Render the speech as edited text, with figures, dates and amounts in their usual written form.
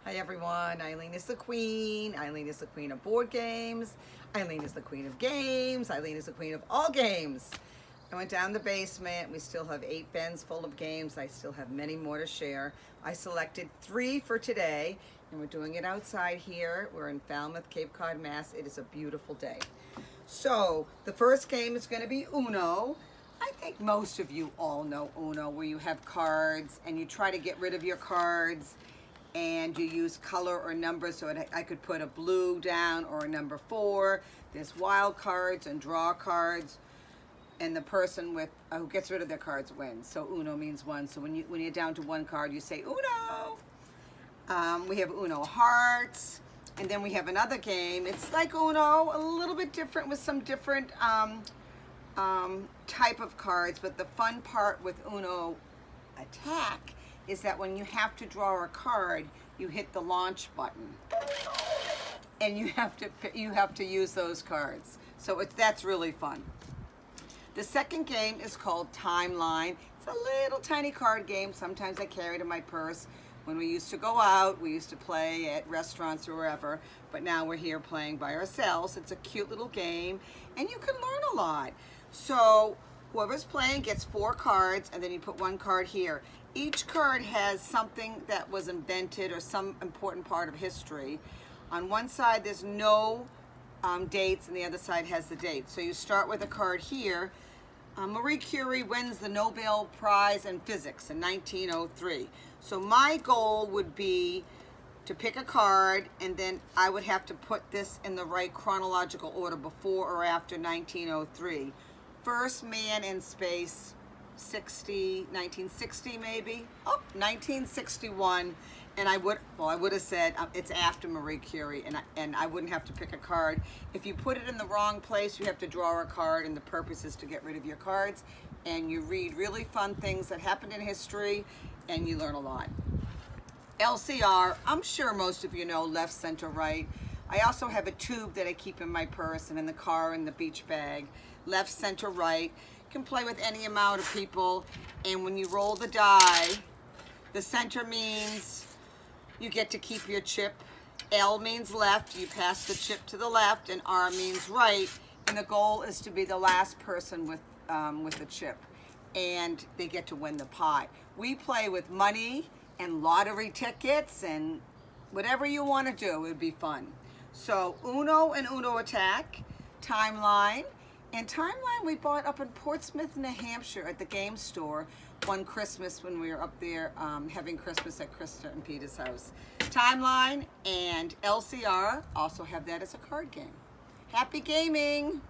Hi everyone, Eileen is the queen. Eileen is the queen of board games. Eileen is the queen of games. Eileen is the queen of all games. I went down the basement. We still have 8 bins full of games. I still have many more to share. I selected 3 for today, and we're doing it outside here. We're in Falmouth, Cape Cod, Mass. It is a beautiful day. So the first game is going to be Uno. I think most of you all know Uno, where you have cards and you try to get rid of your cards and you use color or numbers. So I could put a blue down or a number 4. There's wild cards and draw cards, and the person with who gets rid of their cards wins. So Uno means 1. So when you're down to 1 card, you say Uno. We have Uno Hearts, and then we have another game. It's like Uno, a little bit different with some different type of cards, but the fun part with Uno Attack is that when you have to draw a card, you hit the launch button, and you have to use those cards. So that's really fun. The second game is called Timeline. It's a little tiny card game. Sometimes I carry it in my purse. When we used to go out, we used to play at restaurants or wherever, but now we're here playing by ourselves. It's a cute little game, and you can learn a lot. So whoever's playing gets 4 cards, and then you put 1 card here. Each card has something that was invented or some important part of history. On one side, there's no dates, and the other side has the date. So you start with a card here. Marie Curie wins the Nobel Prize in Physics in 1903. So my goal would be to pick a card, and then I would have to put this in the right chronological order, before or after 1903. First man in space, 1960 maybe? Oh, 1961. And I would have said it's after Marie Curie, and I wouldn't have to pick a card. If you put it in the wrong place, you have to draw a card, and the purpose is to get rid of your cards. And you read really fun things that happened in history, and you learn a lot. LCR, I'm sure most of you know left, center, right. I also have a tube that I keep in my purse and in the car and the beach bag. Left, center, right. You can play with any amount of people, and when you roll the die, the center means you get to keep your chip. L means left, you pass the chip to the left, and R means right, and the goal is to be the last person with the chip, and they get to win the pot. We play with money and lottery tickets and whatever you want to do. It would be fun. So Uno and Uno Attack, Timeline. And Timeline we bought up in Portsmouth, New Hampshire at the game store one Christmas when we were up there having Christmas at Krista and Peter's house. Timeline and LCR also have that as a card game. Happy gaming!